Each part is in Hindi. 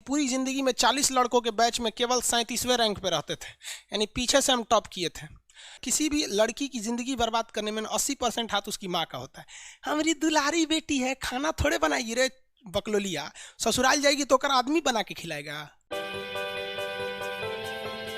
पूरी ज़िंदगी में 40 लड़कों के बैच में केवल 37वें रैंक पे रहते थे, यानी पीछे से हम टॉप किए थे। किसी भी लड़की की ज़िंदगी बर्बाद करने में 80% हाथ उसकी माँ का होता है। हमारी दुलारी बेटी है, खाना थोड़े बनाइए रे बकलोलिया, ससुराल जाएगी तो कर आदमी बना के खिलाएगा।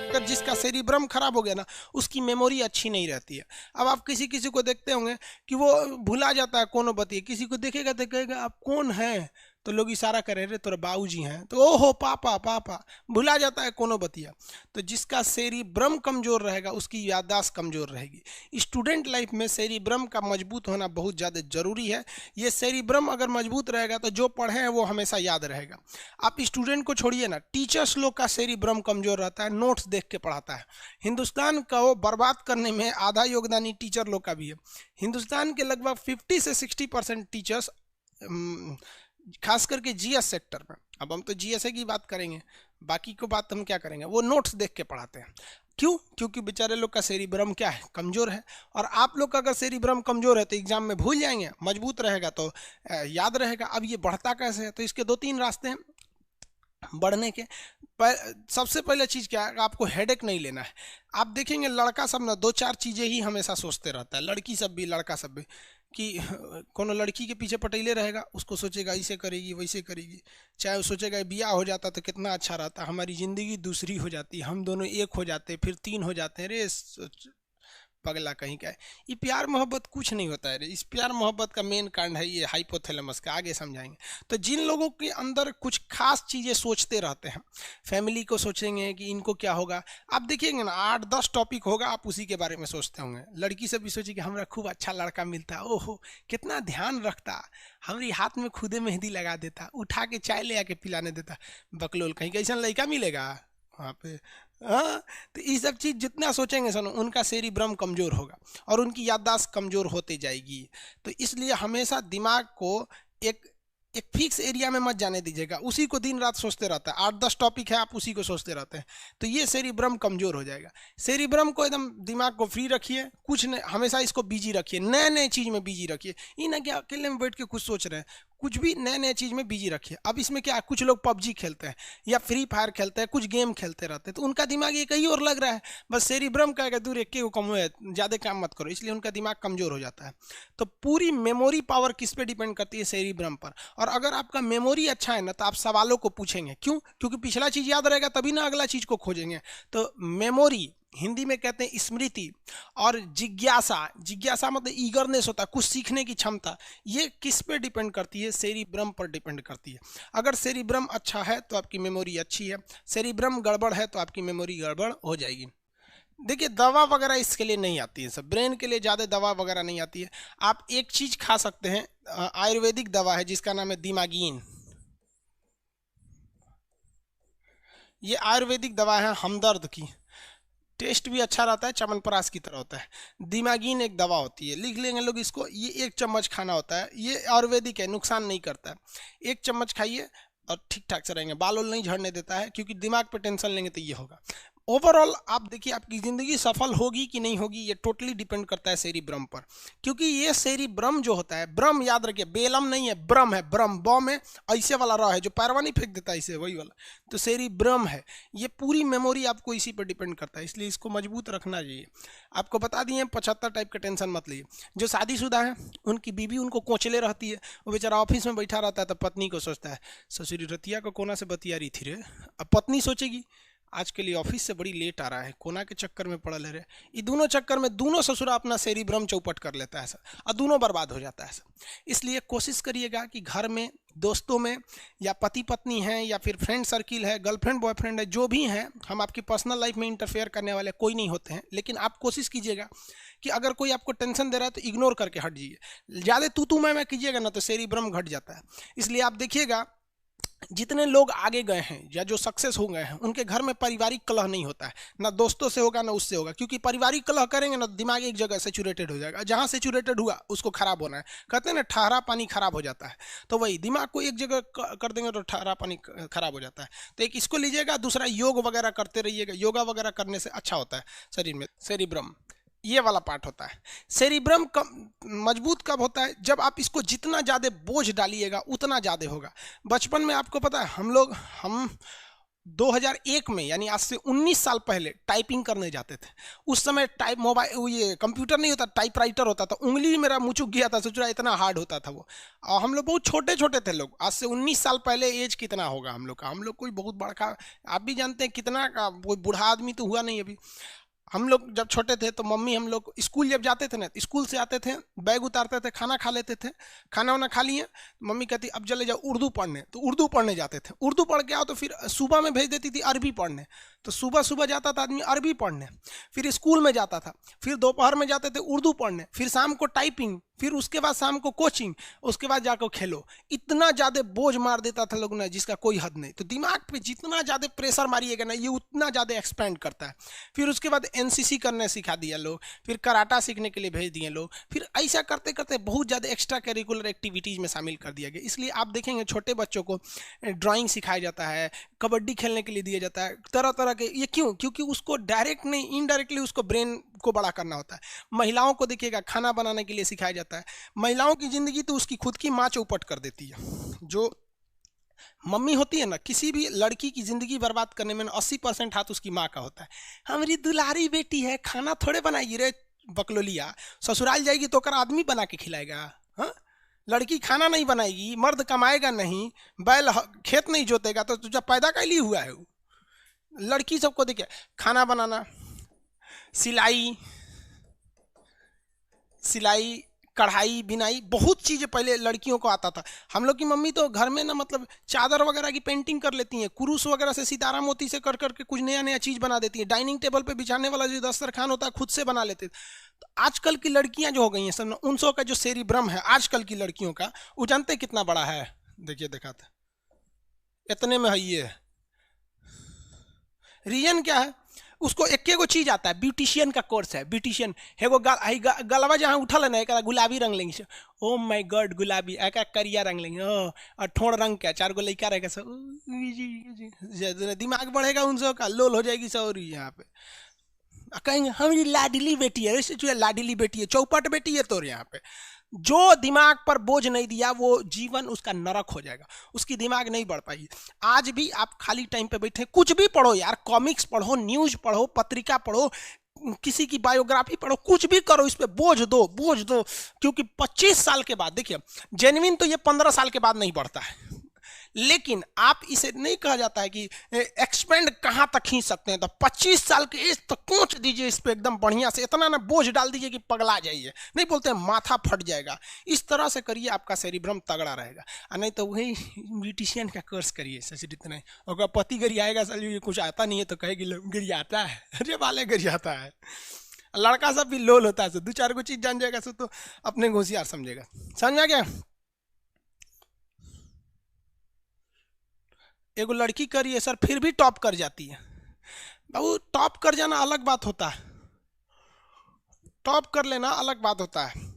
अगर जिसका सेरिब्रम खराब हो गया ना, उसकी मेमोरी अच्छी नहीं रहती है। अब आप किसी किसी को देखते होंगे कि वो भुला जाता है कौन बतिए, किसी को देखेगा तो कहेगा आप कौन हैं, तो लोग इशारा करे रे तोरे बाबूजी हैं, तो ओहो पापा पापा, भुला जाता है कोनो बतिया। तो जिसका सेरिब्रम कमजोर रहेगा उसकी याददाश्त कमजोर रहेगी। स्टूडेंट लाइफ में सेरिब्रम का मजबूत होना बहुत ज़्यादा जरूरी है। ये सेरिब्रम अगर मजबूत रहेगा तो जो पढ़े हैं वो हमेशा याद रहेगा। आप स्टूडेंट को छोड़िए ना, टीचर्स लोग का सेरिब्रम कमजोर रहता है, नोट्स देख के पढ़ाता है। हिंदुस्तान को बर्बाद करने में आधा योगदान टीचर लोग का भी है। हिंदुस्तान के लगभग 50 से 60% टीचर्स, खास करके जीएस सेक्टर में, अब हम तो जीएसए की बात करेंगे, बाकी को बात हम क्या करेंगे, वो नोट्स देख के पढ़ाते हैं। क्यों? क्योंकि बेचारे लोग का सेरिब्रम क्या है, कमजोर है। और आप लोग का अगर सेरिब्रम कमजोर है तो एग्जाम में भूल जाएंगे, मजबूत रहेगा तो याद रहेगा। अब ये बढ़ता कैसे है, तो इसके 2-3 रास्ते हैं बढ़ने के। सबसे पहले चीज़ क्या है, आपको हेडेक नहीं लेना है। आप देखेंगे लड़का सब ना 2-4 चीज़ें ही हमेशा सोचते रहता है, लड़की सब भी लड़का सब भी, कि कोनो लड़की के पीछे पटेले रहेगा, उसको सोचेगा ऐसे करेगी वैसे करेगी। चाहे वो सोचेगा ब्याह हो जाता तो कितना अच्छा रहता, हमारी ज़िंदगी दूसरी हो जाती, हम दोनों एक हो जाते, फिर 3 हो जाते हैं। रे पगला कहीं का है, ये प्यार मोहब्बत कुछ नहीं होता है रे। इस प्यार मोहब्बत का मेन कारण है ये हाइपोथैलेमस का, आगे समझाएंगे। तो जिन लोगों के अंदर कुछ खास चीज़ें सोचते रहते हैं, फैमिली को सोचेंगे कि इनको क्या होगा, आप देखिएंगे ना 8-10 टॉपिक होगा, आप उसी के बारे में सोचते होंगे। लड़की से भी सोची कि हमारा खूब अच्छा लड़का मिलता, ओहो कितना ध्यान रखता, हमारी हाथ में खुदे मेहंदी लगा देता, उठा के चाय ले आके पिलाने देता। बकलोल कहीं कैसा लड़का मिलेगा वहाँ पे। हाँ, तो ये सब चीज़ जितना सोचेंगे सुनो, उनका सेरिब्रम कमज़ोर होगा और उनकी याददाश्त कमज़ोर होती जाएगी। तो इसलिए हमेशा दिमाग को एक फिक्स एरिया में मत जाने दीजिएगा, उसी को दिन रात सोचते रहता है। 8-10 टॉपिक है, आप उसी को सोचते रहते हैं, तो ये सेरिब्रम कमज़ोर हो जाएगा। सेरिब्रम को एकदम दिमाग को फ्री रखिए, कुछ नहीं, हमेशा इसको बिजी रखिए, नए नए चीज़ में बिजी रखिए। ये ना कि अकेले में बैठ के कुछ सोच रहे हैं, कुछ भी नए नए चीज़ में बिजी रखिए। अब इसमें क्या, कुछ लोग पबजी खेलते हैं या फ्री फायर खेलते हैं, कुछ गेम खेलते रहते हैं, तो उनका दिमाग ये कहीं और लग रहा है, बस सेरिब्रम का दूर एक के कम है, ज़्यादा काम मत करो, इसलिए उनका दिमाग कमज़ोर हो जाता है। तो पूरी मेमोरी पावर किस पे डिपेंड करती है, सेरिब्रम पर। और अगर आपका मेमोरी अच्छा है ना, तो आप सवालों को पूछेंगे, क्यों? क्योंकि पिछला चीज़ याद रहेगा तभी ना अगला चीज़ को खोजेंगे। तो मेमोरी, हिंदी में कहते हैं स्मृति, और जिज्ञासा, जिज्ञासा मतलब ईगरनेस होता है, कुछ सीखने की क्षमता, ये किस पे डिपेंड करती है, सेरिब्रम पर डिपेंड करती है। अगर सेरिब्रम अच्छा है तो आपकी मेमोरी अच्छी है, सेरिब्रम गड़बड़ है तो आपकी मेमोरी गड़बड़ हो जाएगी। देखिए दवा वगैरह इसके लिए नहीं आती है, सब ब्रेन के लिए ज़्यादा दवा वगैरह नहीं आती है। आप एक चीज़ खा सकते हैं, आयुर्वेदिक दवा है जिसका नाम है दिमागीन। ये आयुर्वेदिक दवा है हमदर्द की, टेस्ट भी अच्छा रहता है, च्यवनप्राश की तरह होता है। दिमागीन एक दवा होती है, लिख लेंगे लोग इसको, ये 1 चम्मच खाना होता है, ये आयुर्वेदिक है, नुकसान नहीं करता है। 1 चम्मच खाइए और ठीक ठाक से रहेंगे, बाल नहीं झड़ने देता है, क्योंकि दिमाग पे टेंशन लेंगे तो ये होगा। ओवरऑल आप देखिए आपकी ज़िंदगी सफल होगी कि नहीं होगी, ये टोटली डिपेंड करता है सेरिब्रम पर। क्योंकि ये सेरिब्रम जो होता है, ब्रह्म याद रखिए, बेलम नहीं है, ब्रह्म है, ब्रह्म बॉ में ऐसे वाला रहा है जो पैरवा नहीं फेंक देता इसे, वही वाला, तो सेरिब्रम है। ये पूरी मेमोरी आपको इसी पर डिपेंड करता है, इसलिए इसको मजबूत रखना चाहिए। आपको बता दिए 75 टाइप का टेंशन मत लीजिए। जो शादीशुदा है उनकी बीवी उनको कोचले रहती है, वो बेचारा ऑफिस में बैठा रहता है तो पत्नी को सोचता है, ससुरी रतिया को कोना से बतिया रही थी रे। अब पत्नी सोचेगी आज के लिए ऑफिस से बड़ी लेट आ रहा है, कोना के चक्कर में पड़ा ले रहे। ये दोनों चक्कर में दोनों ससुरा अपना सेरिब्रम चौपट कर लेता है सर, और दोनों बर्बाद हो जाता है सर। इसलिए कोशिश करिएगा कि घर में, दोस्तों में, या पति पत्नी हैं, या फिर फ्रेंड सर्किल है, गर्लफ्रेंड बॉयफ्रेंड है, जो भी हैं, हम आपकी पर्सनल लाइफ में इंटरफेयर करने वाले कोई नहीं होते हैं। लेकिन आप कोशिश कीजिएगा कि अगर कोई आपको टेंशन दे रहा है तो इग्नोर करके हट जाइए। ज़्यादा तू मैं कीजिएगा ना तो सेरिब्रम घट जाता है। इसलिए आप देखिएगा जितने लोग आगे गए हैं या जो सक्सेस हो गए हैं, उनके घर में पारिवारिक कलह नहीं होता है, ना दोस्तों से होगा ना उससे होगा। क्योंकि पारिवारिक कलह करेंगे ना, दिमाग एक जगह सेचुरेटेड हो जाएगा, जहाँ सेचुरेटेड हुआ उसको खराब होना है। कहते हैं ना ठहरा पानी खराब हो जाता है, तो वही दिमाग को एक जगह कर देंगे तो ठहरा पानी खराब हो जाता है। तो एक इसको लीजिएगा, दूसरा योग वगैरह करते रहिएगा, योगा वगैरह करने से अच्छा होता है शरीर में सेरिब्रम। ये वाला पार्ट होता है। सेरिब्रम मजबूत कब होता है? जब आप इसको जितना ज़्यादा बोझ डालिएगा उतना ज़्यादा होगा। बचपन में आपको पता है हम 2001 में, यानी आज से 19 साल पहले टाइपिंग करने जाते थे। उस समय टाइप मोबाइल, ये कंप्यूटर नहीं होता, टाइपराइटर होता था। उंगली मेरा मुचुक गया था, सोच रहा इतना हार्ड होता था वो। और हम लोग बहुत छोटे छोटे थे लोग। आज से 19 साल पहले एज कितना होगा हम लोग का? हम लोग कोई बहुत बड़ा, आप भी जानते हैं कितना का, कोई बूढ़ा आदमी तो हुआ नहीं अभी। हम लोग जब छोटे थे तो मम्मी, हम लोग स्कूल जब जाते थे ना, स्कूल से आते थे, बैग उतारते थे, खाना खा लेते थे। खाना वाना खा लिए, मम्मी कहती अब चले जाओ उर्दू पढ़ने, तो उर्दू पढ़ने जाते थे। उर्दू पढ़ के आओ तो फिर सुबह में भेज देती थी अरबी पढ़ने, तो सुबह सुबह जाता था आदमी अरबी पढ़ने, फिर स्कूल में जाता था, फिर दोपहर में जाते थे उर्दू पढ़ने, फिर शाम को टाइपिंग, फिर उसके बाद शाम को कोचिंग, उसके बाद जाकर खेलो। इतना ज़्यादा बोझ मार देता था लोग ना, जिसका कोई हद नहीं। तो दिमाग पे जितना ज़्यादा प्रेशर मारिएगा ना, ये उतना ज़्यादा एक्सपेंड करता है। फिर उसके बाद एनसीसी करने सिखा दिया लोग, फिर कराटा सीखने के लिए भेज दिए लोग, फिर ऐसा करते करते बहुत ज़्यादा एक्स्ट्रा करिकुलर एक्टिविटीज़ में शामिल कर दिया गया। इसलिए आप देखेंगे छोटे बच्चों को ड्राइंग सिखाया जाता है, कबड्डी खेलने के लिए दिया जाता है, तरह तरह के। ये क्यों? क्योंकि उसको डायरेक्ट नहीं, इनडायरेक्टली उसको ब्रेन को बड़ा करना होता है। महिलाओं को देखिएगा, खाना बनाने के लिए सिखाया जाता है। महिलाओं की जिंदगी तो उसकी खुद की माँ चौपट कर देती है। जो मम्मी होती है ना, किसी भी लड़की की जिंदगी बर्बाद करने में 80% हाथ उसकी माँ का होता है। हमारी दुलारी बेटी है, खाना थोड़े बनाएगी रे बकलोलिया, ससुराल जाएगी तो कर आदमी बना के खिलाएगा। हाँ, लड़की खाना नहीं बनाएगी, मर्द कमाएगा नहीं, बैल खेत नहीं जोतेगा, तो तुझे पैदा कैली हुआ है वो। लड़की सबको देखिए, खाना बनाना, सिलाई सिलाई कढ़ाई बिनाई, बहुत चीज़ें पहले लड़कियों को आता था। हम लोग की मम्मी तो घर में ना, मतलब चादर वगैरह की पेंटिंग कर लेती हैं, कुरूस वगैरह से, सितारा मोती से कर करके कुछ नया नया चीज़ बना देती हैं। डाइनिंग टेबल पे बिछाने वाला जो दस्तरखान होता है खुद से बना लेते। तो आजकल की लड़कियां जो हो गई हैं सब, 900 का जो सेरिब्रम है आजकल की लड़कियों का, वो जानते कितना बड़ा है? देखिए दिखाते, इतने में है ये। रीजन क्या है? उसको एक गो चीज आता है, ब्यूटिशियन का कोर्स है। ब्यूटिशियन है वो गलवा जहाँ उठल है ना, एक गुलाबी रंग लेंगे, ओ माय गॉड गुलाबी, एक करिया रंग लेंगे, और ठोड़ रंग क्या, 4 गो लड़का रहेगा सब, दिमाग बढ़ेगा उन सब का, लोल हो जाएगी सब। यहाँ पे कहेंगे हमारी लाडली बेटी है, इससे लाडली बेटी है, चौपट बेटी है। तो यहाँ पे जो दिमाग पर बोझ नहीं दिया, वो जीवन उसका नरक हो जाएगा, उसकी दिमाग नहीं बढ़ पाएगी। आज भी आप खाली टाइम पे बैठे कुछ भी पढ़ो यार, कॉमिक्स पढ़ो, न्यूज पढ़ो, पत्रिका पढ़ो, किसी की बायोग्राफी पढ़ो, कुछ भी करो, इस पे बोझ दो, बोझ दो। क्योंकि 25 साल के बाद, देखिए जेन्युइन तो ये 15 साल के बाद नहीं बढ़ता है, लेकिन आप इसे नहीं कहा जाता है कि एक्सपेंड कहां तक खींच सकते हैं, तो 25 साल के एज तक पहुंच दीजिए इस पे एकदम बढ़िया से, इतना ना बोझ डाल दीजिए कि पगला जाइए। नहीं बोलते हैं माथा फट जाएगा, इस तरह से करिए, आपका सेरिब्रम तगड़ा रहेगा। और नहीं तो वही ब्यूटिशियन का कोर्स करिए, सच इतना ही। और पति गरियाएगा, सर कुछ आता नहीं है तो कहेगी गरियाता है, अरे वाले गरियाता है। लड़का सब भी लोल होता है, 2-4 को चीज जान जाएगा सो तो अपने होशियार समझेगा। समझ में आ गया? एगो लड़की करिए सर, फिर भी टॉप कर जाती है। बाबू टॉप कर जाना अलग बात होता है, टॉप कर लेना अलग बात होता है।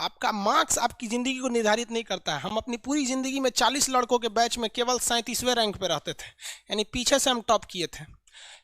आपका मार्क्स आपकी ज़िंदगी को निर्धारित नहीं करता है। हम अपनी पूरी ज़िंदगी में 40 लड़कों के बैच में केवल 37वें रैंक पे रहते थे, यानी पीछे से हम टॉप किए थे।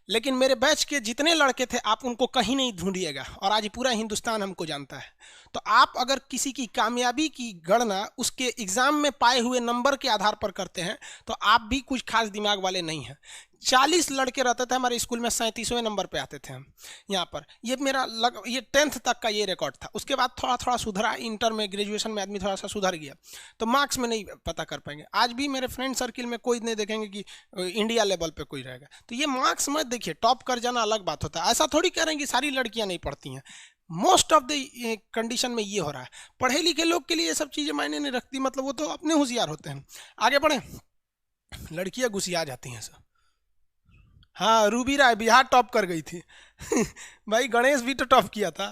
लेकिन मेरे बैच के जितने लड़के थे, आप उनको कहीं नहीं ढूंढिएगा, और आज पूरा हिंदुस्तान हमको जानता है। तो आप अगर किसी की कामयाबी की गणना उसके एग्जाम में पाए हुए नंबर के आधार पर करते हैं, तो आप भी कुछ खास दिमाग वाले नहीं हैं। 40 लड़के रहते थे हमारे स्कूल में, 37वें नंबर पे आते थे हम यहाँ पर। ये मेरा ये 10th तक का ये रिकॉर्ड था। उसके बाद थोड़ा थोड़ा सुधरा, इंटर में, ग्रेजुएशन में आदमी थोड़ा सा सुधर गया, तो मार्क्स में नहीं पता कर पाएंगे। आज भी मेरे फ्रेंड सर्किल में कोई नहीं देखेंगे कि इंडिया लेवल पे कोई रहेगा। तो ये मार्क्स मत देखिए, टॉप कर जाना अलग बात होता है। ऐसा थोड़ी कह रहे हैं कि सारी लड़कियां नहीं पढ़ती हैं, मोस्ट ऑफ द कंडीशन में ये हो रहा है। पढ़े लिखे लोग के लिए ये सब चीज़ें मायने नहीं रखती, मतलब वो तो अपने होशियार होते हैं। आगे बढ़े, लड़कियां घुसिया जाती हैं सर। हाँ, रूबी राय बिहार टॉप कर गई थी भाई गणेश भी तो टॉप किया था।